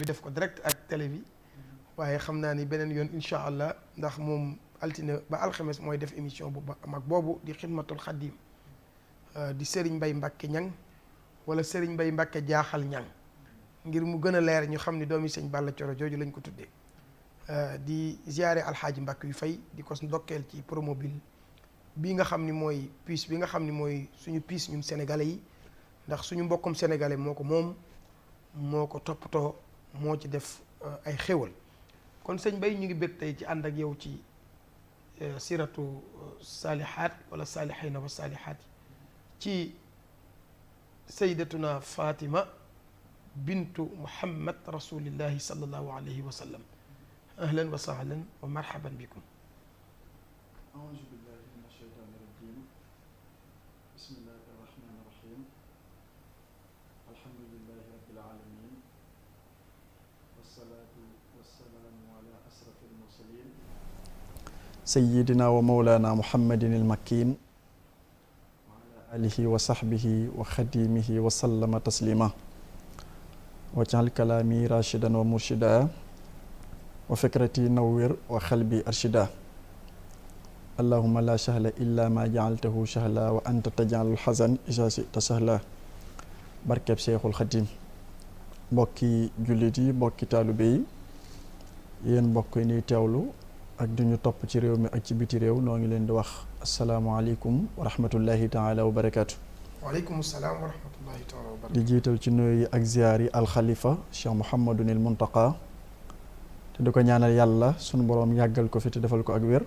def ko direct ak télé bi waaye xam naa ni beneen yoon incha allah ndax moom altine ba alxames mooy def émission bu mag boobu di xidmatul xaddim di Serigne Mbaye Mbacke ñang wala Serigne Mbaye Mbacke jaaxal ñang ngir mu gën a leer ñu xam ni doomi sëñ Balla Coro jooju lañ ko tuddee di ziare alxaaji Mbacke yu fay di ko ndokkeel ci promobile bii nga xam ni mooy puce bi nga xam ni mooy suñu puce ñun sénégalais yi ndax suñu mbokkum sénégalais moo ko moom moo ko toppatoo moo ci def ay xéwal kon sëñ Mbaye ñu ngi bëgg tey ci ànd ak yow ci siratu saalihaat wala saalihiina wa saalihaat ci sayyidatuna Fatima bintu Muhammad rasulillahi sallallahu alayhi wa sallam ahlan wa sahlan wa marhaban bikum. أعوذ بالله من الشيطان الرجيم بسم الله الرحمن الرحيم الحمد لله رب العالمين والصلاة والسلام على أشرف المرسلين سيدنا ومولانا محمد المكين وعلى آله وصحبه وخديمه وسلم تسليما واجعل كلامي راشدا ومرشدا وفكرتي نوّر وقلبي أرشدا اللهم لا سهل إلا ما جعلته سهلا وأنت تجعل الحزن إذا شئت سهلا barkeb Seexul Xadim mbokki jullit yi mbokki taalibe yi yéen mbokk yi ñuy teewlu ak di ñu topp ci réew mi ak ci biti réew noo ngi leen di wax asalaamualeykum wa rahmatullahi taala wa barakaatu. waaleykum salaam wa rahmatullahi taala wa barakaatu. di jiital ci nuyu yi ak ziyaar yi alxalifa Cheikh Mouhamadunil Muntaqa te di ko ñaanal yàlla sunu boroom yàggal ko fi te defal ko ak wér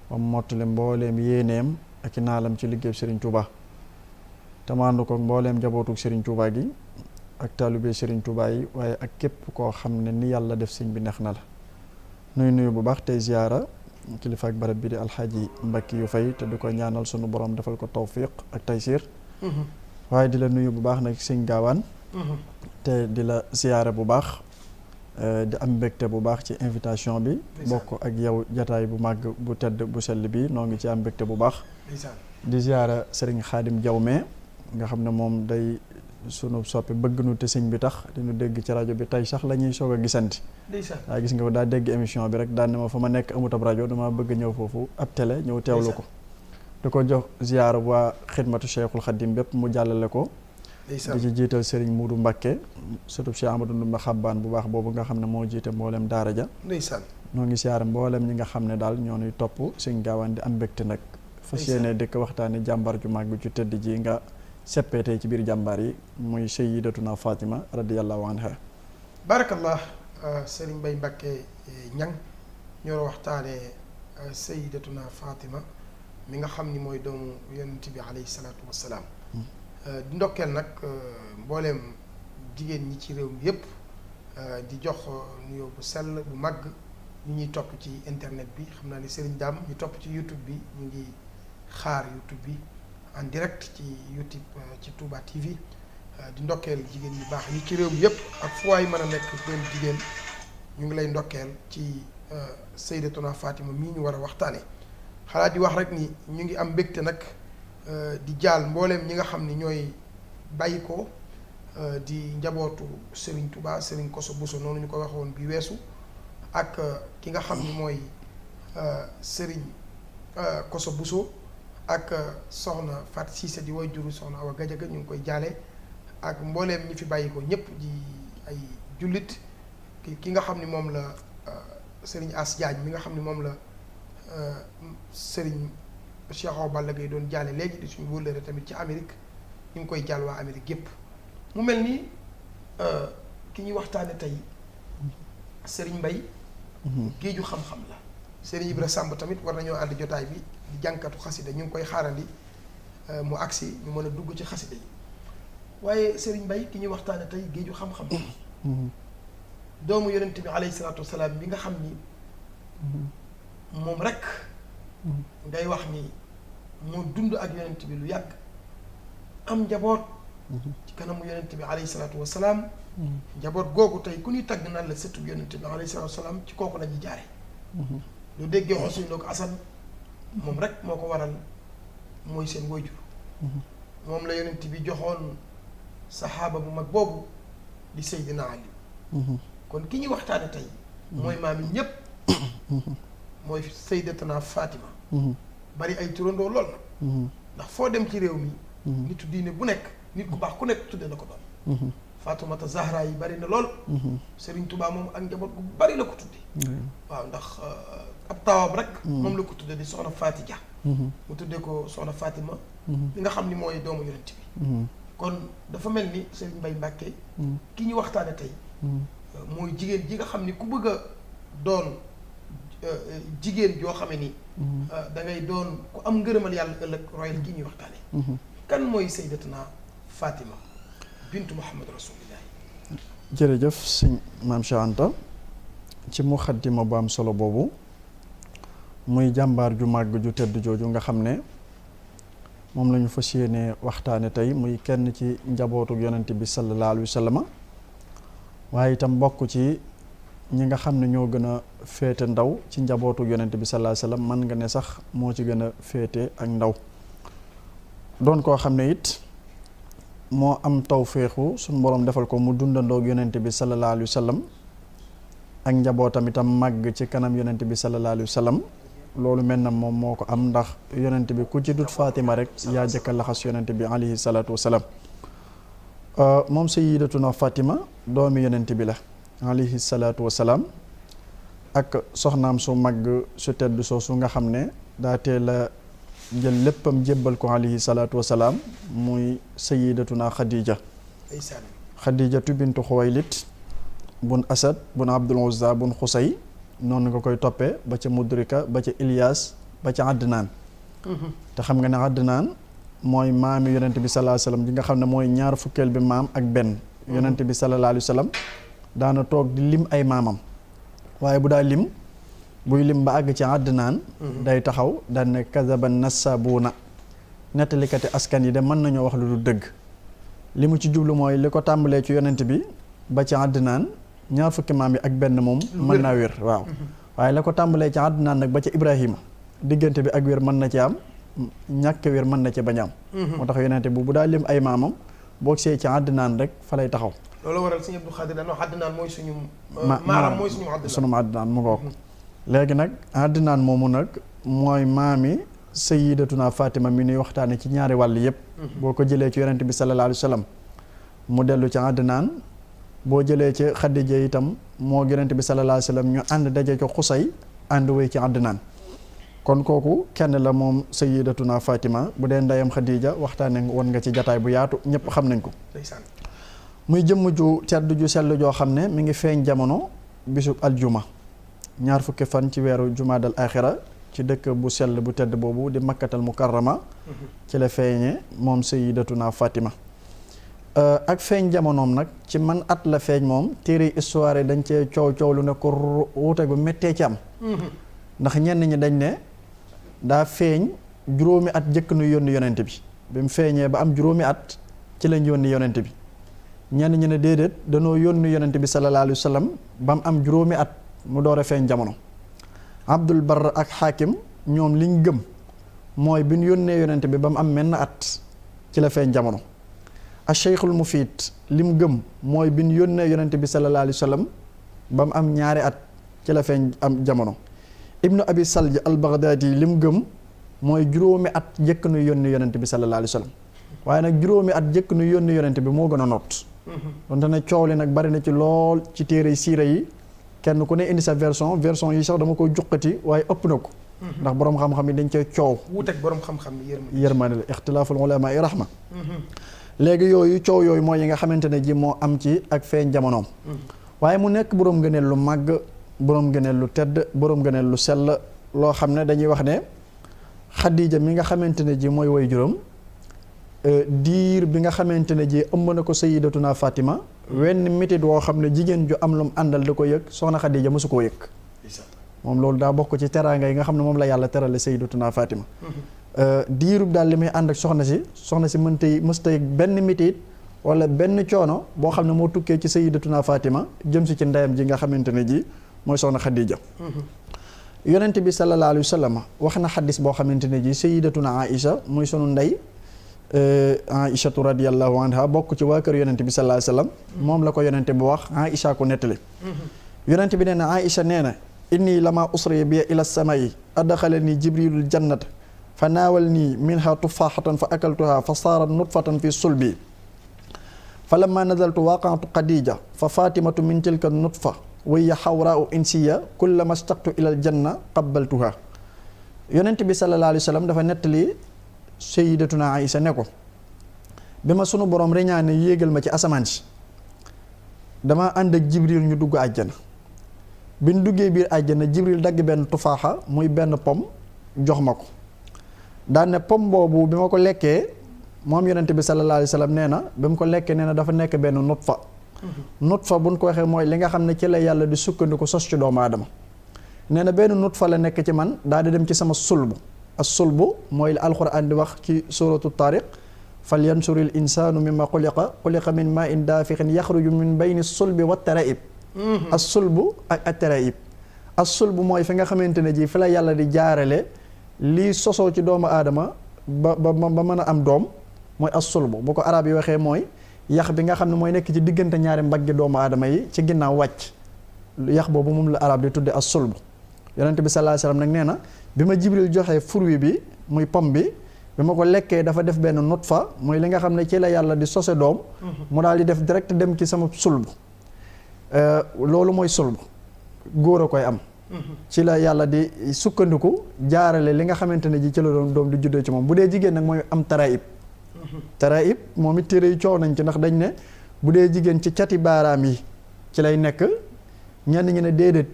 ba mottali mbooleem yéeneem ak i naalam ci liggéey Serigne Touba. tamaandu ko mbooleem jabootug Serigne Touba gi ak taalibé Serigne Touba yi waaye ak képp koo xam ne ni yàlla def sëñ bi neex na la nuyu bu baax tey ziyaara kilifa ak barab bi di alxaaji Mbacke yu fay te di ko ñaanal sunu borom defal ko tawfiq ak taysir waaye di la nuyu bu baax nag sëñ gaawaan te di la ziyaara bu baax di am mbégte bu baax ci invitation bi bokk ak yow jataay bu màgg bu tedd bu sell bi noo ngi ci am mbégte bu baax di ziyaara Serigne Khadim Diawme nga xam ne moom day sunu soppi bëgg nu te sëñ bi tax dinu dégg ci rajo bi tey sax la ñuy soog a gisanti waaye gis nga ko daa dégg émission bi rek daan ne ma fa ma nekk amut ab rajo dama bëgg ñëw foofu ab télé ñëw teewlu ko di ko jox ziyaara waa xidmatu Cheikhul Khadim bépp mu jàllale ko di ci jiital Serigne Moudou Mbacké surtout Cheikh Amadou Ndoumbé Xabbaan bu baax boobu nga xam ne moo jiite mboolem daara ja noo ngi ziyaara mboolem ñi nga xam ne daal ñoo nuy topp sëñ gaawaan di am mbégte nag fas yéene dëkk waxtaane jàmbar ju màgg ju tëdd ji nga seppee tey ci biir jàmbaar yi muy sayyidatuna Fatima radiyallahu anha barakallah Serigne Mbaye Mbacke ñang ñoo waxtaane sayyidatuna Fatima mi nga xam ni mooy doomu yonent bi alayhi salaatu wassalaam di ndokkeel nag mbooleem jigéen ñi ci réew mi yépp di jox nuyoo bu sell bu màgg ñu ñuy topp ci internet bi xam naa ni Serigne Dame ñu topp ci YouTube bi ñu ngi xaar YouTube bi en direct ci YouTube ci Touba TV di ndokkeel jigéen ñi baax ñi ci réew mi yépp ak fu waay mën a nekk doon jigéen ñu ngi lay ndokkeel ci sayyidatuna Fatima mii ñu war a waxtaane xalaat di wax rek ni ñu ngi am mbégte nag di jaal mbooleem ñi nga xam ni ñooy bàyyi ko di njabootu Serigne Touba Serigne Koso Bousso noonu ñu ko waxoon bi weesu ak ki nga xam ni mooy Serigne Koso Bousso ak soxna Fat Cissé di way juru soxna Awa Gajaga ñu ngi koy jaale ak mbooleem ñi fi bàyyi ko ñëpp di ay jullit ki nga xam ni moom la Serigne As Diagne mi nga xam ni moom la Serigne Cheikh Awa Balla Gaye doon jaale léegi di suñu wóllëre tamit ci Amérique ñu ngi koy jaal waa Amérique yépp mu mel ni ki ñuy waxtaane tey Serigne Mbaye géeju xam-xam la Serigne Ibra Samb tamit war nañoo ànd jotaay bi di jànkatu xasida ñu ngi koy xaarandi mu agsi ñu mën a dugg ci xasida yi waaye Serigne Mbaye ki ñuy waxtaane tey géeju xam-xam doomu yonent bi alayhi salaatu wasalaam bi nga xam ni moom rek ngay wax ni moo dund ak yonent bi lu yàgg am njaboot ci kanamu yonent bi alayhi salaatu wasalaam njaboot googu tey ku ñuy tagg naan la sëtub yonent bi alayhi salaatu wasalaam ci kooku la ñuy jaare lu déggee Ousseynou ko Assane moom rek moo ko waral mooy seen waajur moom la yonent bi joxoon saxaaba bu mag boobu di Seydina Ali kon ki ñuy waxtaane tey mooy maam yi ñépp mooy sayyidatuna Fatima bari ay turandoo lool na ndax foo dem ci réew mi nitu diine bu nekk nit ku baax ku nekk tudde na ko doom Faatumata Zahra yi bari na lool Serigne Touba moom ak njaboot gu bari la ko tudde waaw ndax ab taawam rek moom la ko tudde di soxna Fatija mu tuddee ko soxna Fatima li nga xam ni mooy doomu yonent bi kon dafa mel ni Serigne Mbaye Mbacke ki ñu waxtaane tey mooy jigéen ji nga xam ni ku bëgg a doon jigéen joo xame ni da ngay doon ku am ngërëmal yàlla ëllëg royal gi ñuy waxtaane kan mooy sayyidatuna Fatima bintu Muhammad Rasulillah. jërëjëf sëñ Maam Cheikh Anta ci muxaddima bu am solo boobu muy jàmbaar ju màgg ju tedd jooju nga xam ne moom la ñu fas yéene waxtaane tey muy kenn ci njabootu yonent bi sallallahu alayhi wa sallam waaye itam bokk ci ñi nga xam ne ñoo gën a féete ndaw ci njabootu yonent bi sallallahu alayhi wa sallam mën nga ne sax moo ci gën a féete ak ndaw doon koo xam ne it moo am tawféexu suñu boroom defal ko mu dundandoog yonent bi sallallahu alayhi wa sallam ak njabootam itam màgg ci kanam yonent bi sallallahu alayhi wa sallam loolu mel na moom moo ko am ndax yonent bi ku ci dut Fatima rek yaa jëkk a laxas yonent bi alayhi salaatu wa salaam moom sayyidatuna Fatima doomi yonent bi la alayhi salaatu wa salaam ak soxnaam su màgg su tedd soosu nga xam ne daa teel a jël léppam jébbal ko alayhi salaatu wa salaam muy sayyidatuna Khadija Khadijatu bintu Xuwaylid bun Asad bun Abdul Uzza bun Xusay noonu nga koy toppee ba ca Mudrika ba ca Ilyas ba ca Adnaan te xam nga ne Adnaan mooy maami yonent bi sallallahu alayhi wa sallam ji nga xam ne mooy ñaar fukkeel bi maam ak benn yonent bi sallallahu alayhi wa sallam daana toog di lim ay maamam waaye bu daa lim buy lim ba àgg ci Adnaan day taxaw daan ne kazaba nasabuuna nettalikati askan yi de mën nañoo wax lu du dëgg li mu ci jublu mooy li ko tàmbalee ci yonent bi ba ci Adnaan ñaar fukki maam yi ak benn moom mën naa wér waaw waaye la ko tàmbalee ci Adnaan nag ba ca Ibrahima diggante bi ak wér mën na ci am ñàkk wér mën na ci bañ am moo tax yonent bi bu daa lim ay maamam boo see ci Adnaan rek fa lay taxaw loolu waral sëñ Abdou Khadir daan wax Adnaan mooy suñu maaram mooy suñu Adnaan mu ngoog léegi nag Adnaan moomu nag mooy maami sayyidatuna Fatima mi nuy waxtaane ci ñaari wàll yëpp boo ko jëlee ci yonent bi sallallahu alayhi wa sallam mu dellu ci Adnaan boo jëlee ci Xadija itam moo yonent bi sallallahu alayhi wa sallam ñu ànd daje ci Xusay ànd wéy ci Adnaan kon kooku kenn la moom sayyidatuna Fatima bu dee ndeyam Xadija waxtaane woon nga ci jataay bu yaatu ñëpp xam nañ ko muy jëmm ju tedd ju sell joo xam ne mi ngi feeñ jamono bisub aljuma ñaar fukki fan ci weeru jumaadal axira ci dëkk bu sell bu tedd boobu di makkatal mukarrama ci la feeñe moom sayyidatuna Fatima ak feeñ jamonoom nag ci man at la feeñ moom téere histoire dañ cee coow lu ne ko wuute gu méttee ci am ndax ñenn ñi dañ ne daa feeñ juróomi at jëkk nu yónni yonent bi mu feeñee ba am juróomi at ci lañ yónni yonent bi ñenn ñi ne déedéet danoo yónni yonent bi sallallahu alayhi wa sallam ba mu am juróomi at mu door a feeñ jamono Abdul Barr ak Xaakim ñoom liñ gëm mooy bi ñu yónnee yonent bi ba mu am menn at ci la feeñ jamono a Cheikhul Mufiid lim gëm mooy bi ñu yónnee yonent bi sallallahu alayhi wa sallam ba mu am ñaari at ci la feeñ am jamono Ibnu Abi Salj al Baghdadi lim gëm mooy juróomi at jëkk nu yónni yonent bi sallallahu alayhi wa sallam waaye nag juróomi at jëkk nu yónni yonent bi moo gën a noot donte ne coow li nag bari na ci lool ci téere siira yi kenn ku ne indi sa version yi sax dama ko juqati waaye ëpp na ko ndax boroom xam-xam yi dañ cee coow wuuteeg boroom xam-xam yi yërmande la ixtilaaful ulamaa i rahma léegi yooyu coow yooyu mooy yi nga xamante ne ji moo am ci ak feeñ jamonoom waaye mu nekk boroom ngëneel lu màgg boroom ngëneel lu tedd boroom ngëneel lu sell loo xam ne dañuy wax ne Xadija mi nga xamante ne ji mooy way juróom diir bi nga xamante ne ji ëmb na ko sayyidatuna Fatima wenn mitit woo xam ne jigéen ju am lum àndal da ko yëg soxna Xadija mësu koo yëg moom loolu daa bokk ci teraanga yi nga xam ne moom la yàlla terale sayyidatuna Fatima diirub daal li muy ànd ak soxna si mësta yëg benn mitit wala benn coono boo xam ne moo tukkee ci sayyidatuna Fatima jëm si ci ndeyam ji nga xamante ne ji mooy soxna Xadija yonent bi sallallahu alayhi wa sallam wax na xaddis boo xamante ne ji sayyidatuna Aïcha muy sunu ndey Aïchatu radiyallahu anha bokk ci waa kër yonente bi sallallahu alayhi wasallam moom la ko yonente bi wax Aïcha ko nettali yonente bi nee na Aïcha nee na inni lama usri bi ila samai adxalani jibrilul jannata fa naawal nii minha tufaxatan fa akaltuha fa saarat nutfatan fi sulbi fa lamma nazaltu waqantu Khadija fa fatimatu min tilka nutfa wa hiya xawraau insiya kullama staqtu ila aljanna qabbaltuha yonente bi sallallahu alayhi wasallam dafa nettali sayyidatuna Aïcha ne ko bi ma sunu borom reñaane yéegal ma ci asamaan si dama ànd ak Jibril ñu dugg àjjana bi ñu duggee biir àjjana Jibril dagg benn tufaaxa muy benn pom jox ma ko daan ne pom boobu bi ma ko lekkee moom yonent bi sallallahu alayhi wa sallam nee na bi mu ko lekkee nee na dafa nekk benn nutfa nutfa buñ ko waxee mooy li nga xam ne ci la yàlla di sukkandiku sos ci doomu aadama nee na benn nutfa la nekk ci man daal di dem ci sama sulbu as sulbu mooy li alquran di wax ci suratu tariq fal yansuril insaanu mimma xuliqa min ma in daafixin yaxruju min bayni sulbi wa taraib as sulbu ak at taraib as sulbu mooy fi nga xamante ne ji fi la yàlla di jaarale lii sosoo ci doomu aadama ba mën a am doom mooy as sulbu bu ko arab yi waxee mooy yax bi nga xam ne mooy nekk ci diggante ñaari mbaggi doomu aadama yi ci ginnaaw wàcc yax boobu moom la arab di tudde as sulbu yonent bi sallallahu alayhi wasallam nag nee na bi ma Jibril joxee fruit bi muy pomme bi ma ko lekkee dafa def benn nutfa mooy li nga xam ne ci la yàlla di sose doom mu daal di def direct dem ci sama sulbu loolu mooy sulbu góor a koy am ci la yàlla di sukkandiku jaarale li nga xamante ne ji ci la doom di juddoo ci moom bu dee jigéen nag mooy am taraib taraib moom it téere yi coow nañ ci ndax dañ ne bu dee jigéen ci cati baaraam yi ci lay nekk ñenn ñi ne déedéet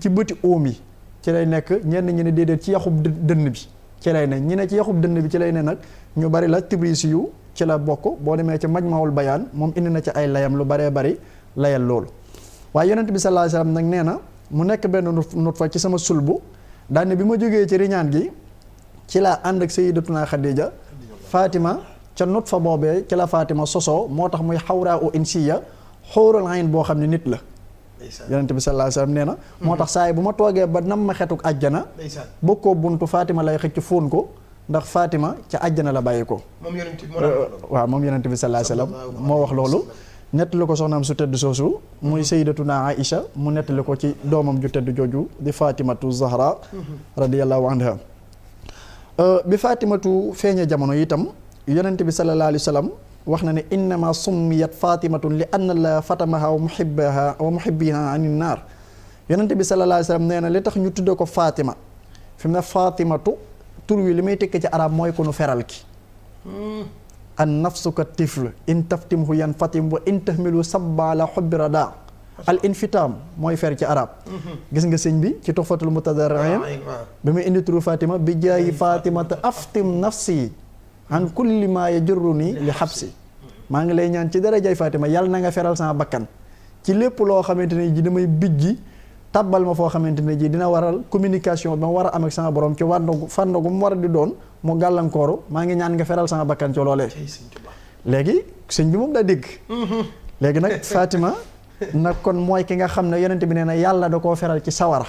ci bëti óom yi ci lay nekk ñenn ñi ne déedéet ci yaxub dënn bi ci lay ne ñi ne ci yaxub dënn bi ci lay ne nag ñu bari la Tibrisi yu ci la bokk boo demee ci Majmaul Bayaan moom indi na ci ay layam lu baree bari layal loolu waaye yonent bi sallallahu alayhi wasallam nag nee na mu nekk benn nutfa ci sama sulbu daane bi ma jógee ci riñaan gi ci laa ànd ak sayyidatuna Khadija Fatima ca nutfa boobee ci la Fatima sosoo moo tax muy xawraa u insiya xóoral ayn boo xam ne nit la yonent bi sallallahu alayhi wasallam nee na moo tax saa yi bu ma toogee ba nam ma xetuk àjjana bokkoo buntu Fatima lay xëcc fóon ko ndax Fatima ca àjjana la bàyyi ko waaw moom yonent bi sallallahu alayhi wasallam moo wax loolu nettali ko soxnaam su tedd soosu muy sayyidatuna Aïcha mu nettali ko ci doomam ju tedd jooju di Fatimatu Zahra radiyallahu anha bi Fatimatu feeñee jamono itam yonent bi sallallahu alayhi wasallam wax na ne innama summiyat fatimatun li anna la fatamaha wa muhibbiha anin naar yonent bi sallallahu alayhi wasallam nee na li tax ñu tudde ko Fatima fi mu ne Fatimatu tur wi li may tekki ci arab mooy ko nu feral ki an nafsuka tifl in taftimhu yan fatim wa in tahmilu sabba la hubbi rada al infitam mooy fer ci arab gis nga sëñ bi ci tuhfatul mutadarrin bi muy indi turu Fatima bi jaayi Fatimata aftim nafsi an kulli ma yajurruni li habsi maa ngi lay ñaan ci darajay Fatima yàlla na nga feral sama bakkan ci lépp loo xamante ne ji damay bijji tabbal ma foo xamante ne ji dina waral communication ba ma war a am ak sama borom ci fànn gu mu war a di doon mu gàllankooru maa ngi ñaan nga feral sama bakkan ci loolee léegi sëñ bi moom daa dégg léegi nag Fatima nag kon mooy ki nga xam ne yonent bi nee na yàlla da koo feral ci sawara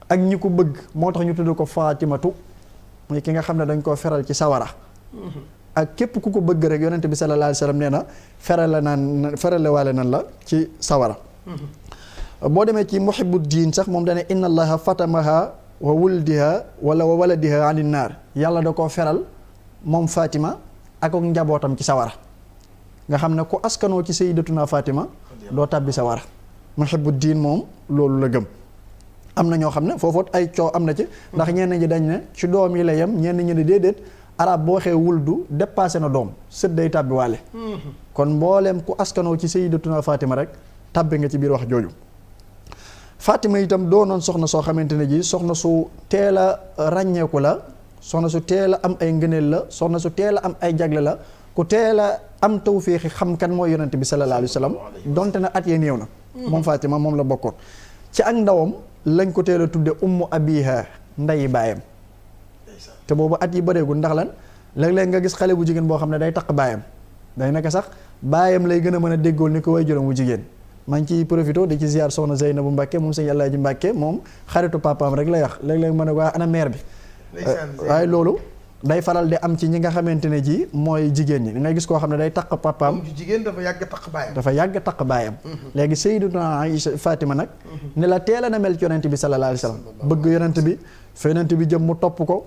ak ñi ko bëgg moo tax ñu tudd ko Fatimatu mooy ki nga xam ne dañ koo feral ci sawara ak képp ku ko bëgg rek yonent bi sallallahu alayhi wasallam nee na ferale waale nan la ci sawara boo demee ci muhibbu diin sax moom dane inna allaha fatamaha wa wuldiha wala wa waladiha anin naar yàlla da koo feral moom Fatima ak njabootam ci sawara nga xam ne ku askanoo ci sayyidatuna Fatima doo tàbbi sawara muhibbu diin moom loolu la gëm am na ñoo xam ne foofu ay coow am na ci ndax ñenn ñi dañ ne ci doom yi la yem ñenn ñi ne déedéet arab boo waxee wuldu dépassé na doom sët day tàbbi waale kon mbooleem ku askanoo ci sayyidatuna Fatima rek tàbbi nga ci biir wax jooju Fatima itam doonoon soxna soo xamante ne ji soxna su teel a ràññeeku la soxna su teel a am ay ngëneel la soxna su teel a am ay jagle la ku teel a am tawféexi xam kan mooy yonent bi sallallahu alayhi wa sallam donte na at yee néew na moom Fatima moom la bokkoon ci ak ndawam lañ ko teel a tudde ummu abiha ndayi baayam te boobu at yi bëreegul ndax lan léeg-léeg nga gis xale bu jigéen boo xam ne day taq baayam day naka sax baayam lay gën a mën a déggool ni ko way juróom wu jigéen maa ngi ciy profité di ci ziar soxna Zeynabu Mbàkke moom sëñ Alaaji Mbàkke moom xaritu papaam rek lay wax léeg-léeg mën a waa ana mère bi waaye loolu day faral di am ci ñi nga xamante ne ji mooy jigéen ñi da ngay gis koo xam ne day taq papaam. jigéen dafa yàgg taq baayam. dafa yàgg taq baayam. léegi Sayyidatuna Aïcha Fatima nag. ne la teel a na mel ci yonent bi sallallahu alayhi wa sallam. bëgg yonent bi fa yonent bi jëm mu topp ko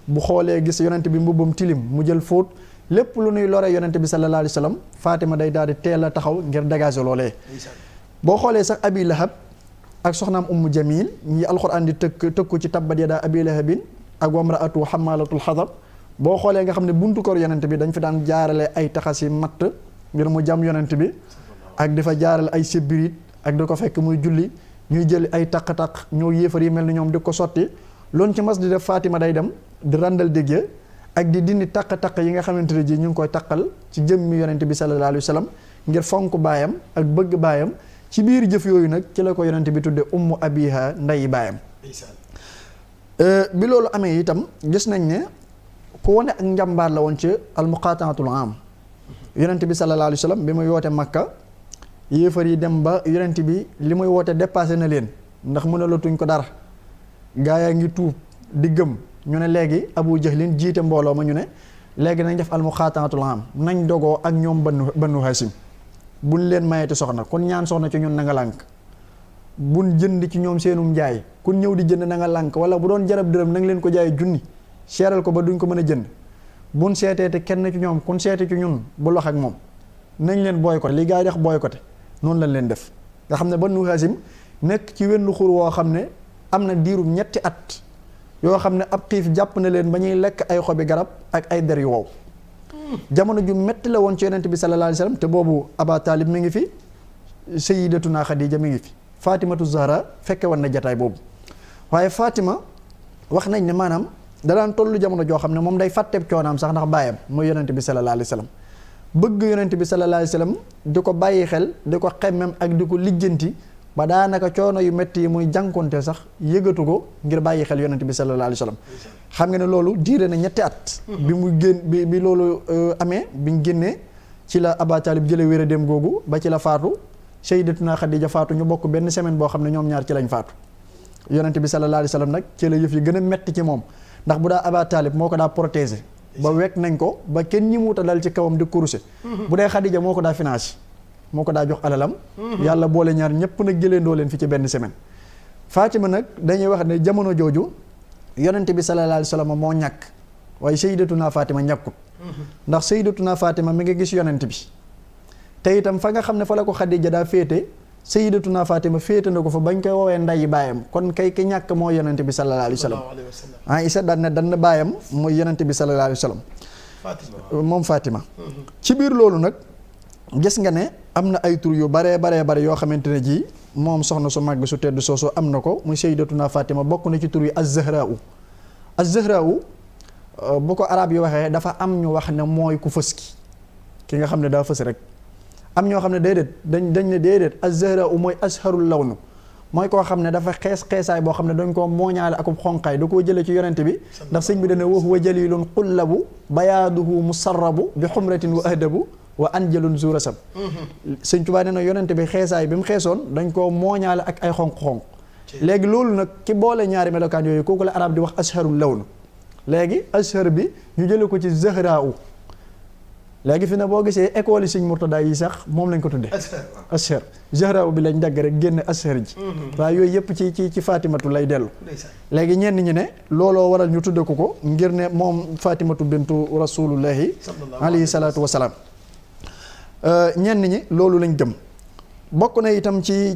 bu xoolee gis yonent bi mbubbam tilim mu jël fóot lépp lu nuy lore yonent bi sallallahu alayhi wa sallam Fatima day daal di teel a taxaw ngir dégager loolee. boo xoolee sax Abi Lahab ak soxnaam Ummu Jamil ñi alxuraan di tëkku ci tabbat yadaa Abi Lahabin ak wamraatu xamalatul xatab boo xoolee nga xam ne buntu kër yonent bi dañ fi daan jaarale ay taxasi matt ngir mu jam yonent bi ak di fa jaarale ay sibbirit ak di ko fekk muy julli ñuy jël ay taq-taq ñoo yéefar yi mel ni ñoom di ko sotti loolu ci mas di def Fatima day dem di randal dégg ak di dindi taq-taq yi nga xamante ne ji ñu ngi koy taqal ci jëmmi yonent bi sallallahu alayhi wa sallam ngir fonk baayam ak bëgg baayam ci biir jëf yooyu nag ci la ko yonent bi tudde ummu abiha ndeyi baayam bi loolu amee itam gis nañ ne ku wane ak njàmbaar la woon ci almuqaataatul am yonent bi sallallahu alayhi wa sallam bi muy woote Makka yéefar yi dem ba yonent bi li muy woote dépassé na leen ndax mënalatuñ ko dara gaa yaa ngi tuub di gëm ñu ne léegi Abu Jahlin jiite mbooloo ma ñu ne léegi nañ def almuqaataatul am nañ dogoo ak ñoom banu Hashim buñ leen mayeti soxna kun ñaan soxna ci ñun na nga lànk buñ jënd ci ñoom seenum njaay kun ñëw di jënd na nga lànk wala bu doon jarab dërëm na nga leen ko jaay junni seeral ko ba duñ ko mën a jënd buñ seetee te kenn ci ñoom kun seete ci ñun bu lox ak moom nañ leen boycotté li gaa yi dex boycotté noonu lañ leen def nga xam ne Banu Hashim nekk ci wenn xur woo xam ne am na diirum ñetti at yoo xam ne ab xiif jàpp na leen ba ñuy lekk ay xobi garab ak ay der yu wow jamono ju metti la woon ci yonent bi sallallahu alayhi wasallam te boobu Aba Talib mi ngi fi Sayyidatuna Khadija mi ngi fi Fatimatu Zahra fekke woon na jataay boobu waaye Fatima wax nañ ne maanaam da daan tollu jamono joo xam ne moom day fàtteeb coonaam sax ndax baayam mooy yonent bi sallallahu alayhi wasallam bëgg yonent bi sallallahu alayhi wasallam di ko bàyyi xel di ko xemmem ak di ko lijjanti ba daanaka coono yu métti yi muy jànkonte sax yëgatu ko ngir bàyyi xel yonent bi sallallahu alayhi wasallam xam nga ne loolu diire na ñetti at bi mu génn bi loolu amee biñ génnee ci la Aba Talib jële wér a dem googu ba ci la faatu Sayyidatuna Khadija faatu ñu bokk benn semaine boo xam ne ñoom ñaar ci lañ faatu yonent bi sallallahu alayhi wasallam nag ci la yëf yi gën a metti ci moom ndax bu daa Aba Talib moo ko daa protéger ba wekk nañ ko ba kenn ñi muuta dal ci kawam di kuruse bu dee Khadija moo ko daa financé moo ko daa jox alalam yàlla boole ñaar ñëpp nag jëleendoo leen fi ci benn semaine Fatima nag dañuy wax ne jamono jooju yonent bi sallallahu alayhi wasallam moo ñàkk waaye Sayyidatuna Fatima ñàkkut ndax Sayyidatuna Fatima mi ngi gis yonent bi te itam fa nga xam ne fa la ko Khadija daa féete Sayyidatuna Fatima féete na ko fa bañ koy woowee ndeyi baayam kon kay ki ñàkk mooy yonent bi sallallahu alayhi wasallam Aïcha daan ne dann baayam mooy yonent bi sallallahu alayhi wasallam moom Fatima ci biir loolu nag gis nga ne am na ay tur yu bare yoo xamante ne ji moom soxna su màgg su tedd soosu am na ko muy Sayyidatuna Fatima bokk na ci tur yi az-Zahraa'u az-Zahraa'u bu ko arab yi waxee dafa am ñu wax ne mooy ku fës ki nga xam ne daa fës rek am ñoo xam ne déedéet dañ ne déedéet az-Zahraa'u mooy asharul lawnu mooy koo xam ne dafa xeesaay boo xam ne dañ koo mooñaale akub xonqaay da koo jëlee ci yonent bi ndax sëñ bi dana wa huwa jalilun qullabu bayaaduhu musarrabu bi xumratin wa ahdabu wa anjalun zurasam sëñ Tuubaa nee na yonent bi xeesaay bi mu xeesoon dañ koo mooñaale ak ay xonq-xonq léegi loolu nag ki boole ñaari melokaan yooyu kooku la arab di wax asharul lawnu léegi ashar bi ñu jële ko ci Zahraa'u léegi fi ne boo gisee école yi sëñ Murtada yi sax moom lañ ko tudde ashar Zahraa'u bi lañ dagg rek génn ashar ji waaye yooyu yëpp ci Fatimatu lay dellu léegi ñenn ñi ne looloo waral ñu tudde ko ngir ne moom Fatimatu bintu rasulullahi alayhi salaatu wasalaam ñenn ñi loolu lañ gëm bokk na itam ci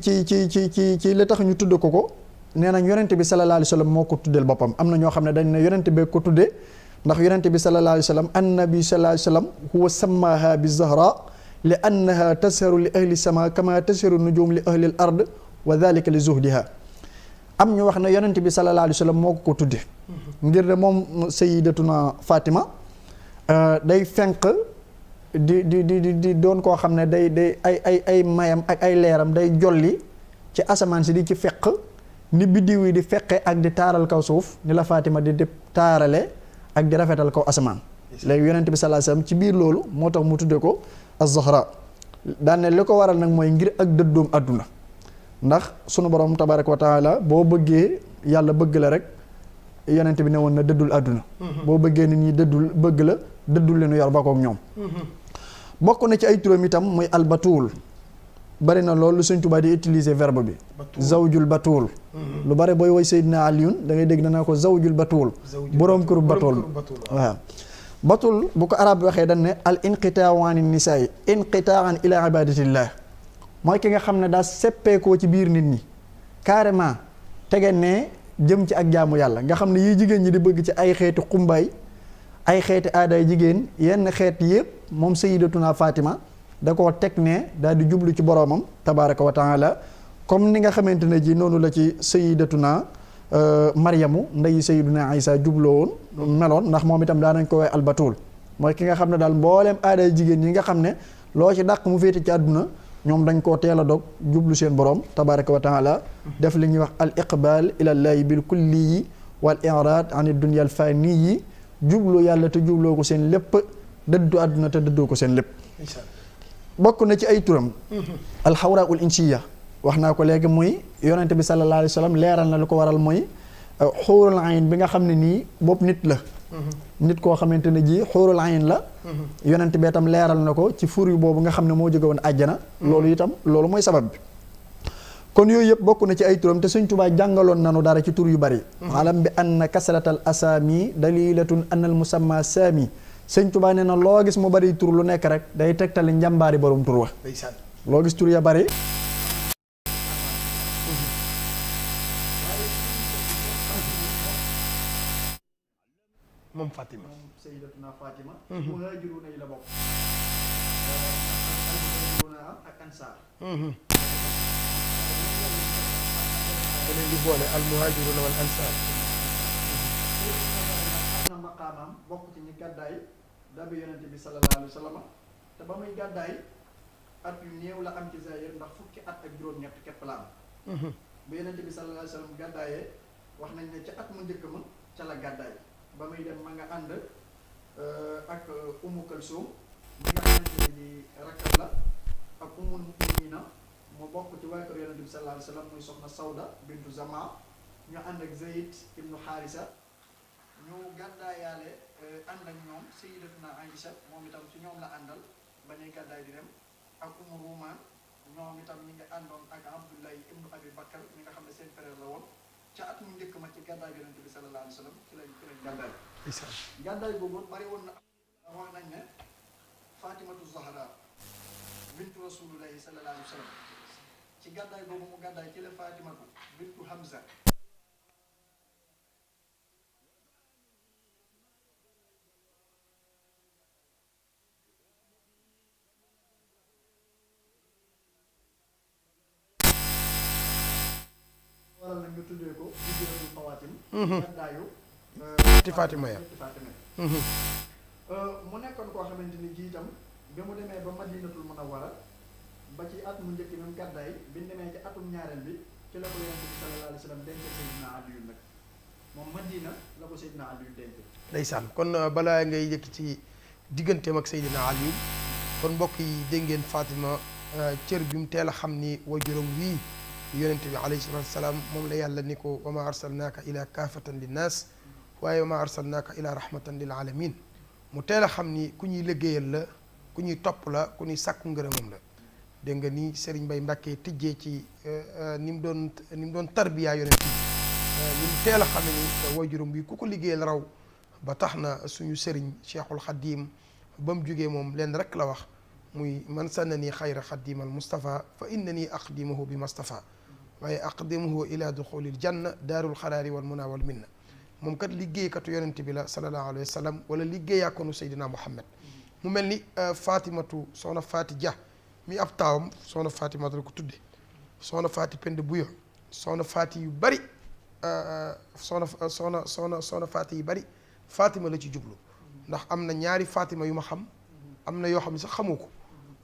li tax ñu tudde ko nee nañ yonent bi sallallahu alayhi wasallam moo ko tuddeel boppam am na ñoo xam ne dañ ne yonent bee ko tudde ndax yonent bi sallallahu alayhi wasallam annabi sallallahu alayhi wasallam huwa sammaha bi zahra li annaha tasharu li ahli sama kama tasharu nujum li ahli al ard wa dhalika li zuhdiha am ñu wax ne yonent bi sallallahu alayhi wasallam moo ko tudde ngir ne moom sayyidatuna Fatima day fenq di doon koo xam ne day ay mayam ak ay leeram day jolli ci asamaan si di ci feq ni biddiw yi di feqe ak di taaral kaw suuf ni la Fatima di taarale ak di rafetal kaw asamaan léegi yonent bi sallallahu alayhi wasallam ci biir loolu moo tax mu tudde ko az-Zahra daan ne li ko waral nag mooy ngir ak dëddoom àdduna ndax sunu borom tabaraka wa taala boo bëggee yàlla bëgg la rek yonent bi ne woon na dëddul àdduna boo bëggee nit ñi dëddul bëgg la dëddul li nu yor ba kook ñoom bokk na ci ay turam itam muy albatuul bari na loolu Sëñ Tuubaa di utiliser verbe bi zawjul batuul lu bari booy woy Seydina Aliyun da ngay dégg danaa ko zawjul batuul boroom këru batuul waaw batul bu ko arab bi waxee dañ ne al inqitaa an nisaa inqitaan ila ibadatillah mooy ki nga xam ne daa seppeekoo ci biir nit ñi carrément tege ne jëm ci ak jaamu yàlla nga xam ne yi jigéen ñi di bëgg ci ay xeeti xumbaay ay xeeti aaday jigéen yenn xeet yëpp moom sayyidatuna Fatima da koo teg ne daal di jublu ci boroomam tabaraka wa taala comme ni nga xamante ne ji noonu la ci sayyidatuna Maryamu ndeyi sayyiduna Isa jubloo woon meloon ndax moom itam daanañ ko woowee albatul mooy ki nga xam ne daal mbooleem aaday jigéen yi nga xam ne loo ci dàq mu féete ci àdduna ñoom dañ koo teel a dog jublu seen borom tabaraka wa taala def li ñuy wax al iqbal ilallahi bil kulliyi wal irad an dunya al faniyi jublu yàlla te jubloo ko seen lépp dëddu àdduna te dëddoo ko seen lépp bokk na ci ay turam alxawra ul insiya wax naa ko léegi muy yonente bi sallallahu alayhi wa sallam leeral na lu ko waral mooy xuurul ayn bi nga xam ne nii bopp nit la nit koo xamante ne ji xuurul ayn la yonente bi itam leeral na ko ci fur yu boobu nga xam ne moo jóge woon àjjana loolu itam loolu mooy sabab bi kon yooyu yëpp bokk na ci ay turam te Sëñ Tuubaa jàngaloon nanu dara ci tur yu bari alam bi anna kasratal asaami dalilatun anna al musamma saami Sëñ Tuubaa nee na loo gis mu bari tur lu nekk rek day tegtali njàmbaari borom tur wa loo gis tur ya bari moom Fatima moom sayyidatuna Fatima muhaajiruuna yi la bokk ak ansaar da leen di boole al muhaajiruuna wal ansaar am na maqaamaam bokk ci ñi gàddaay dabi yonente bi sallallahu alayhi wa sallam te ba muy gàddaay at yu néew la am ci zahir ndax fukki at ak juróom-ñett képp la am bu yonente bi sallallahu alayhi wa sallam gàddaayee wax nañ ne ca at mu njëkk ma ca la gàddaay ba muy dem ma nga ànd ak Ummu Kalsum mi nga xamante ne ni rakkam la ak Ummul Mu'minina mu bokk ci waa kër yonente bi sallallahu alayhi wa sallam muy soxna Sawda bintu Zama ñu ànd ak Zayd ibnu Xaarisa ñu gàddaayaale ànd ak ñoom sayyidatuna Aïcha moom itam ci ñoom la àndal ba ñuy gàddaay di dem ak Umu Rumaan ñoom itam ñi nga àndoon ak Abdullahi ibnu Abi Bakar mi nga xam ne seen frère la woon ca at mu njëkk ma ci gàddaay yonente bi sallallahu alayhi wa sallam ci lañ gàddaay gàddaay boobu bari woon na wax nañ ne Fatimatu Zahra bintu rasulullahi sallallahu alayhi wa sallam ci gàddaay boobu mu gàddaay ci la Fatimatu bintu Hamza waral na nga tuddee ko hijratul Fawatim gàddaayu ci Fatima ya mu nekkoon koo xamante ni ji itam ba mu demee ba Madinatul Munawwara ba ci at mu njëkk même gàddaay bi ñu demee ci atum ñaareel bi ci la ko yonent bi sallallahu alayhi wa sallam denc Seydina Aliyu nag moom Madina la ko Seydina Aliyu denc ndeysaan kon balaa ngay yëkk ci digganteem ak Seydina Aliyu kon mbokk yi dégg ngeen Fatima cër bi mu teel a xam ni wajuram wii yonent bi alayhi salaatu wasalaam moom la yàlla ni ko wa ma arsalnaaka ila kaafatan linnaas waaye wa ma arsalnaaka ila rahmatan lil alamin mu teel a xam ni ku ñuy liggéeyal la ku ñuy topp la ku ñuy sàkku ngërëmam la dégg nga ni Serigne Mbaye Mbacke tijjee ci ni mu doon tarbiyaa yonent bi ni mu teel a xam ni wajuram bi ku ko liggéeyal raw ba tax na suñu Serigne Cheikhul Khadim ba mu jógee moom leen rek la wax muy man sannani xayra xadimal Mustafa fa innani aqdimuhu bi Mustafa waaye aqdimuhu ila duxulil janna daarul xaraari wal muna wal minna moom kat liggéeykatu yonent bi la sallallahu alayhi wa sallam wala liggéeyaakonu Seydina Muhammad mu mel ni Fatimatu soxna Faati Dia mi ab taawam soxna Fatimatu la ko tudde soxna Faati Pend Buyo soxna Faati yu bari soxna Faati yu bari Fatima la ci jublu ndax am na ñaari Fatima yu ma xam am na yoo xam ne sax xamu ko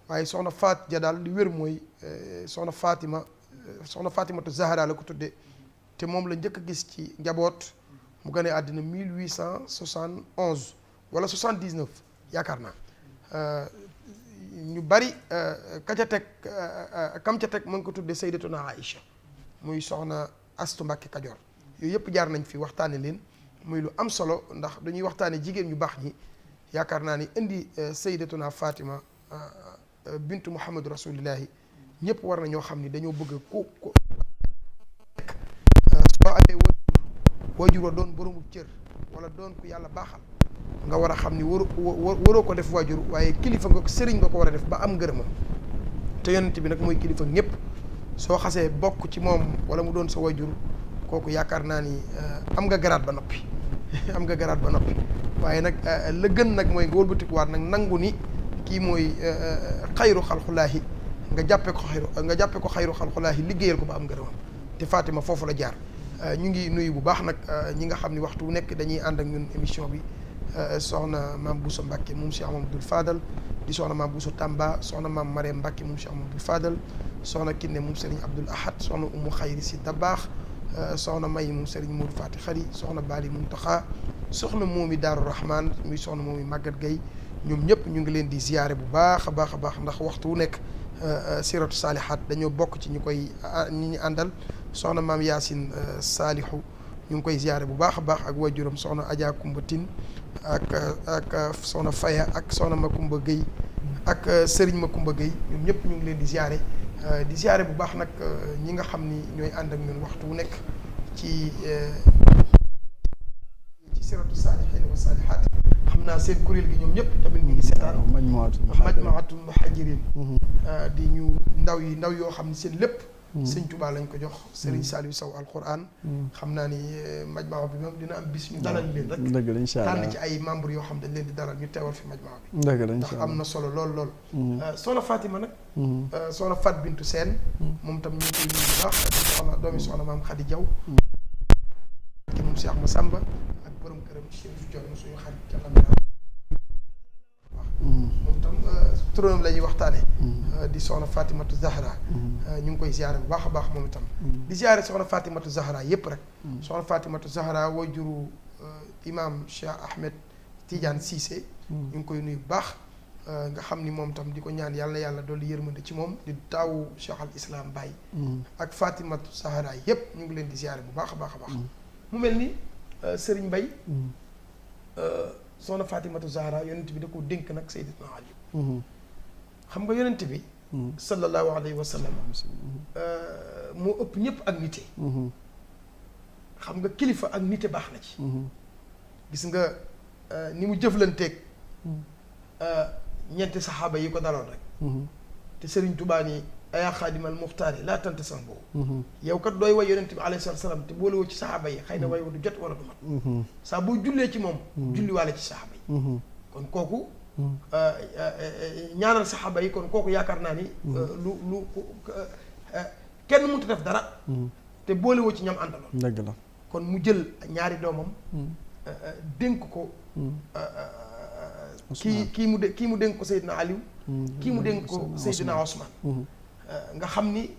waaye soxna Faat Ja daal li wér mooy soxna Fatimatu Zahra la ko tudde te moom la njëkk a gis ci njaboot mu gane àddina 1871 wala 79 yaakaar naa ñu bari ka ca teg kam ca teg mu ngi ko tudde Sayyidatuna Aïcha muy soxna Astu Mbàkke Kajoor yooyu yëpp jaar nañ fi waxtaane leen muy lu am solo ndax dañuy waxtaane jigéen ñu baax ñi yaakaar naa ni indi sayyidatuna Fatima bintu Muhammadu rasulillahi ñëpp war na ñoo xam ni dañoo bëgg ku soo amee waajur wa doon boroomu cër wala doon ku yàlla baaxal nga war a xam ni waroo ko def waajur waaye kilifa nga ko sëriñ nga ko war a def ba am ngërëmam te yonent bi nag mooy kilifa ñëpp soo xasee bokk ci moom wala mu doon sa waajur kooku yaakaar naa ni am nga garaat ba noppi am nga garaat ba noppi waaye nag la gën nag mooy nga wëlbatikuwaat nag nangu ni kii mooy xayru xalxulaahi nga jàppe ko xayru xalxulaahi liggéeyal ko ba am ngërëmam te Fatima foofu la jaar. ñu ngi nuyu bu baax nag ñi nga xam ni waxtu wu nekk dañuy ànd ak ñun émission bi soxna maam Bousso Mbacke moom Cheikh Mamadou Fadal di soxna maam Bousso Tamba soxna maam Mariam Mbacke moom Cheikh Mamadou Fadal soxna Kiné moom Serigne Abdoul Ahad soxna Umu Xayri si Dabaax soxna May moom Serigne Modou Fati Xari soxna Bali Muntaxa soxna moomi Daaru Rahman muy soxna moomi Maguette Gueye ñoom ñëpp ñu ngi leen di ziyaare bu baax a baax a baax ndax waxtu wu nekk siratu saalihaat dañoo bokk ci ñu ñu àndal soxna maam Yaasin Saalihu ñu ngi koy ziyaare bu baax a baax ak waajuram soxna Adja Kumba Tine ak soxna Faya ak soxna Makumba Gueye ak Serigne Makumba Gueye ñoom ñëpp ñu ngi leen di ziyaare bu baax nag ñi nga xam ni ñooy ànd ak ñun waxtu wu nekk ci siratu saalihiin wa saalihaat xam naa seen kuréel gi ñoom ñëpp tamit ñu ngi seetaan majmuatul muhajirin di ñu ndaw yoo xam ne seen lépp sëñ Tuubaa lañ ko jox Serigne Saliou Sow alquran xam naa ni majmaa bi moom dina am bis ñu dalal leen rek dëgg la incha allah tànn ci ay membres yoo xam dañ leen di dalal ñu teewal fi majmaa bi dëgg la ndax am na solo lool soxna Fatima nag soxna Fat Bintu Seen moom tam ñu ngi koy nuyu bu baax di soxna doomi soxna maam Khady Diaw ki moom Cheikh Massamba ak borom këram Chérif Dior suñu xarit ca Lamina moom tam turam la ñuy waxtaane di soxna Fatimatu Zahra ñu ngi koy ziare bu baax a baax moom itam di ziare soxna Fatimatu Zahra yépp rek soxna Fatimatu Zahra wajuru imam Cheikh Ahmed Tidiane Cissé ñu ngi koy nuyu bu baax nga xam ni moom tam di ko ñaan yàlla dolli yërmande ci moom di taawu Cheikh al Islam Baye ak Fatimatu Zahra yépp ñu ngi leen di ziare bu baax a baax a baax mu mel ni Serigne Mbaye soxna Fatimatu Zahra yonent bi da ko dénk nag Seydina Ali xam nga yonent bi sallallahu alayhi wa sallam moo ëpp ñëpp ak nite xam nga kilifa ak nite baax na ci gis nga ni mu jëflanteeg ñeenti saxaaba yi ko daloon rek te Serigne Touba ni ayaa xaadimal muxtaari laa tante san boobu yow kat dooy way yonent bi alayhi salaam te boolewoo ci saxaaba yi xëy na way du jot wala du mat saa boo jullee ci moom julliwaale ci saxaaba yi kon kooku ñaanal saxaaba yi kon kooku yaakaar naa ni lu kenn mënut a def dara te boolewoo ci ñam àndaloon dëgg la kon mu jël ñaari doomam dénk ko kii mu dénk ko Seydina Aliou kii mu dénk ko Seydina Ousmane nga xam ni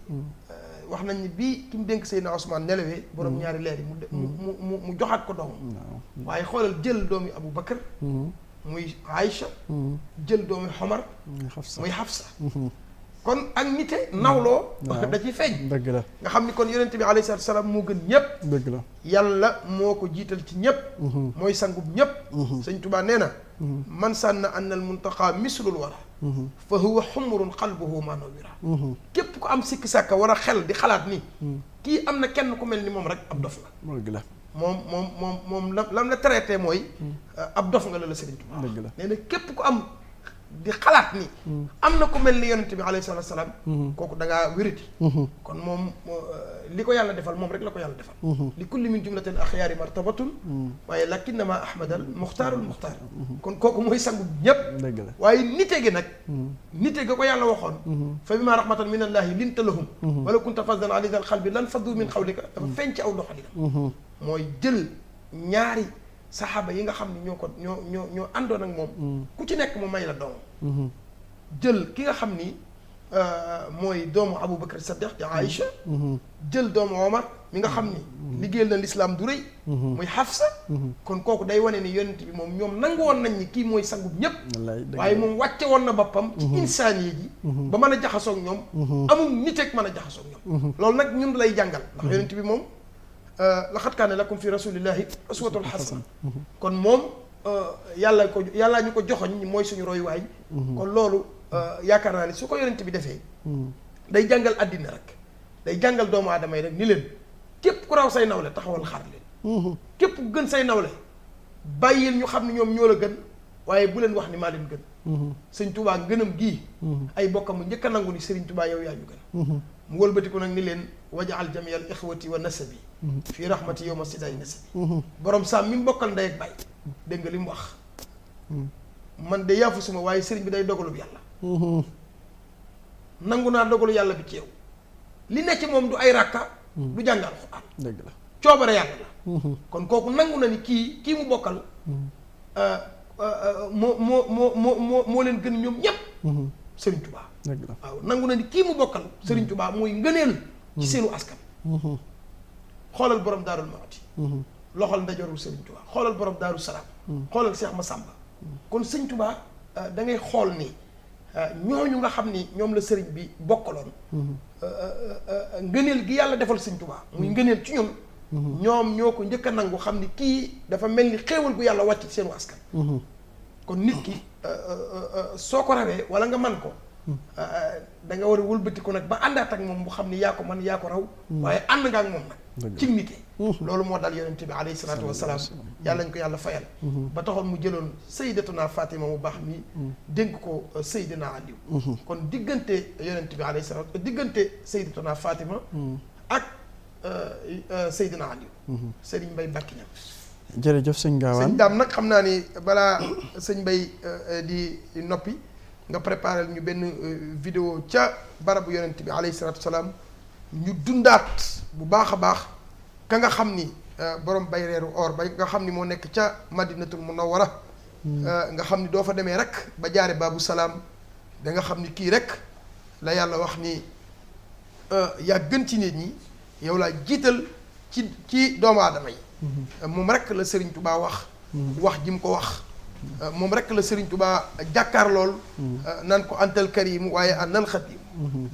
wax nañ ni bii ki mu dénk Seydina Ousmane nelawee borom ñaari leer yi mu joxaat ko doomam waaye xoolal jël doomi Abou Bakar muy Aïcha jël doomi Omar muy Hafsa kon ak nite nawloo da ci feeñ dëgg la nga xam ni kon yonent bi alayhi salaatu salaam moo gën ñëpp dëgg la yàlla moo ko jiital ci ñëpp mooy sangub ñëpp sëñ Tuubaa nee na man sànna anna al muntaqa mislul wara fa huwa xumrun qalbuhu ma nawira képp ku am sikki sàkka war a xel di xalaat ni kii am na kenn ku mel ni moom rek ab dof la dëgg la moom lam la traité mooy ab dof nga la Sëriñ Tuubaa dëgg la nee na képp ku am di xalaat ni am na ku mel ni yonent bi alayhi salaatu salaam kooku da ngaa wérati kon moom li ko yàlla defal moom rek la ko yàlla defal li kulli min jumlatin axyaari martabatun waaye lakinnama ahmadal muxtaarul muxtaar kon kooku mooy sangu ñépp dëgg la waaye nite gi nag nite ga ko yàlla waxoon fa bima rahmatan min allahi linta lahum wala kunta fasdan alizal xalbi lan faddu min xawlika dafa feeñ ci aw doxalinam mooy jël ñaari saxaaba yi nga xam ne ñoo àndoon ak moom ku ci nekk mu may la doom jël ki nga xam ni mooy doomu Abu Bakar Saddiq di Aïcha jël doomu Omar mi nga xam ni liggéeyal na lislaam du rëy muy Hafsa kon kooku day wane ni yonent bi moom ñoom nangu woon nañ ni kii mooy sangub ñëpp waaye moom wàcce woon na boppam ci insaaniye ji ba mën a jaxasoog ñoom amul nit ak mën a jaxasoog ñoom loolu nag ñun lay jàngal ndax yonent bi moom laqad kaana lakum fi rasulillahi uswatun hasana kon moom yàllaa ñu ko joxoñ mooy suñu royuwaay kon loolu yaakaar naa ni su ko yonent bi defee day jàngal àddina rek day jàngal doomu aadama yi rek ni leen képp ku raw say nawle taxawal xaar leen képp ku gën say nawle bàyyil ñu xam ne ñoom ñoo la gën waaye bu leen wax ni maa leen gën sëñ Touba ngënam gii ay bokkam mu njëkk a nangu ni Sëriñ Touba yow yaa ñu gën mu wëlbatiku nag ni leen wajaal jami al ixwati wa nasabi fii rahmati yow ma sidaay nasabi borom saam mi mu bokkal ndey ak baay dégg nga li mu wax man de yaafu suma waaye sëriñ bi day dogalub yàlla nangu naa dogalu yàlla bi ci yow li ne ci moom du ay rakka du jàng alxuraan dëgg la coobare yàlla la kon kooku nangu na ni kii mu bokkal moo leen gën ñoom ñépp Serigne Touba dëgg la waaw nangu na ni kii mu bokkal Serigne Touba mooy ngëneel ci seenu askan xoolal borom daarul Muxti loxol ndajorul Serigne Touba xoolal borom daaru salaam xoolal Cheikh Massamba kon Serigne Touba da ngay xool ni ñooñu nga xam ni ñoom la sëriñ bi bokkaloon ngëneel gi yàlla defal Serigne Touba muy ngëneel ci ñun ñoom ñoo ko njëkk a nangu xam ni kii dafa mel ni xéewal gu yàlla wàcc ci seenu askan kon nit ki soo ko rawee wala nga man ko da nga war a wëlbati ko nag ba àndaat ak moom bu xam ni yaa ko man yaa ko raw waaye ànd nga ak moom nag ci nite loolu moo dal yonente bi alayhi salaatu wasalaam yàlla ñu ko yàlla fayal ba taxoon mu jëloon sayyidatuna Fatima mu baax mi dénk ko Seydina Aliou kon diggante yonente bi alayhi salaatu diggante sayyidatuna Fatima ak Seydina Aliou Serigne Mbaye Mbacke ñam jërëjëf sëñ Gaawaan sëñ Daam nag xam naa ni balaa sëñ Mbaye di noppi nga préparé ñu benn vidéo ca barabu yonent bi alayhi salaatu wasalaam ñu dundaat bu baax a baax ka nga xam ni borom bay reeru or ba nga xam ni moo nekk ca Madinatul Munawwara nga xam ni doo fa demee rek ba jaare baabu salaam da nga xam ni kii rek la yàlla wax ni yaa gën ci nit ñi yow laa jiital ci doomu aadama yi moom rek la Serigne Touba wax ji mu ko wax moom rek la Serigne Touba jàkkaar lool naan ko antal karim waaye anal xadim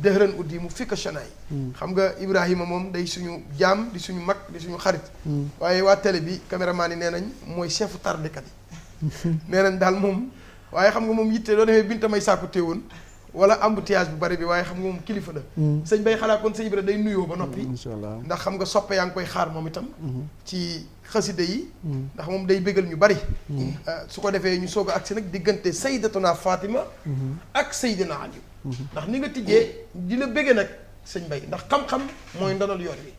dëhëran uddi mu fikka chanaay xam nga Ibrahima moom day suñu jaam di suñu mag di suñu xarit waaye waa télé bi caméraman yi nee nañ mooy chefu tardekat yi nee nañ daal moom waaye xam nga moom yitte loo defee binta may sàkku téewoon wala embouteillage bu bari bi waaye xam nga moom kilifa la sëñ bay xalaat kon sëñ Ibra day nuyoo ba noppi inshallah ndax xam nga soppe yaa ngi koy xaar moom itam ci xasida yi ndax moom day bégal ñu bari su ko defee ñu soog a agsi nag diggante sayyidatuna Fatima ak Seydina Aliou ndax ni nga tijjee di la bége nag sëñ bay ndax xam-xam mooy ndonal yoon wi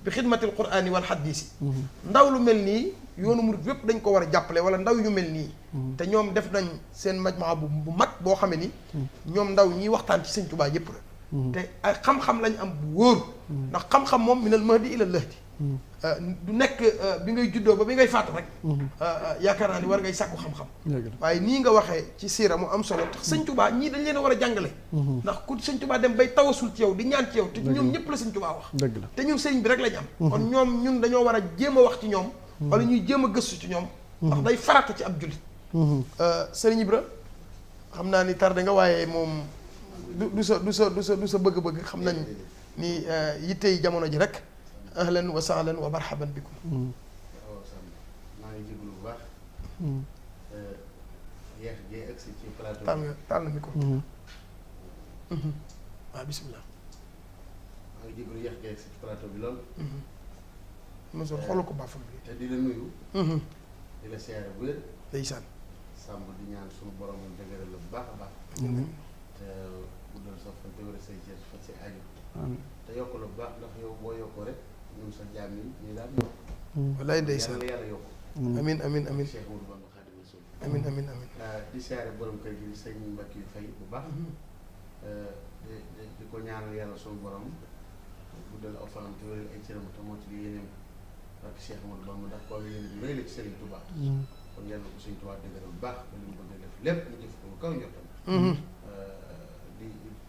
bi xidmatil qur'ani wal hadisi ndaw lu mel nii yoonu murid yépp dañ ko war a jàppale wala ndaw yu mel nii te ñoom def nañ seen majmaa bu mag boo xamee ni ñoom ndaw ñiy waxtaan ci sëñ Tuubaa yépp la te ay xam-xam lañ am bu wóor ndax xam-xam moom minal mahdi ilal lahdi du nekk bi ngay juddoo ba bi ngay faatu rek yaakaar naa ni war ngay sàkku xam-xam waaye nii nga waxee ci siira mu am solo tax sëñ Tuubaa ñii dañ leen a war a jàngale ndax ku sëñ Tuubaa dem bay tawasul ci yow di ñaan ci yow te ñoom ñëpp la sëñ Tuubaa wax te ñun sëriñ bi rek lañ am kon ñoom ñun dañoo war a jéem a wax ci ñoom wala ñuy jéem a gëstu ci ñoom ndax day farata ci ab jullit sëriñ Ibra xam naa ni tardé nga waaye moom du sa bëgg-bëgg xam nañ ni yittey jamono ji rek ahlan wa sahlan wa marhaban bikum maa ngi jégalu bu baax yeex jee agsi ci plateau taal na micro waaw bismillah maa ngi jégalu yeex jee agsi ci plateau bi lool mosoon xoolal ko baafam bi te di la nuyu di la siyaare bu wér ndeysaan sàmm di ñaan suñu borom dëgëral la bu baax a baax te guddal sa fan te wér say cër fan say aju te yokk la bu baax ndax yow boo yokkoo rek ñun sa jaam yi ñu daal yokk wallaay ndeysaan yàlla yokk amin amin amin Cheikh Moudou Bamba Khadimu Rasul amin amin amin di siyaare borom kër gi sëñ Mbacke yu fay bu baax di ko ñaanal yàlla suñu borom guddal aw fanam te wéral ay cëram te moo ci li yéeneem ak Cheikh Moudou Bamba ndax koo yéene bi rëy la ci Serigne Touba kon yàlla ko Serigne Touba dëgëral bu baax ba li mu bëgg a def lépp mu jëf ko kaw njottam di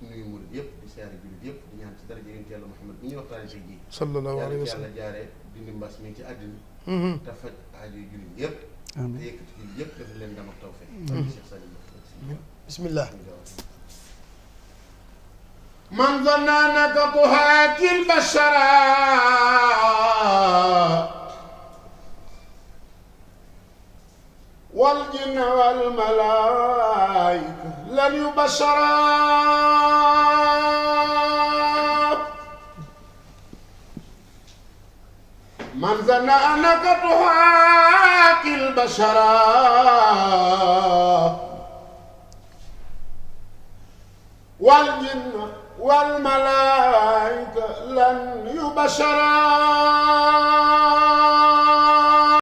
nuyu murid yëpp di siyaare jullit yëpp di ñaan ci daraja yonent yàlla Muhammad mi ñuy waxtaane tey jii sallallahu alayhi wa yàlla sallam jaaree dindi mbas mi ci àddina te faj aajo jullit yëpp te yëkkati jullit yëpp dafa leen ndam ak tawfeex Cheikh Salim bismillah من ظن أنك تهاكي البشر من ظن أنك تحاكي البشر والجن والملائكة لن يبشرا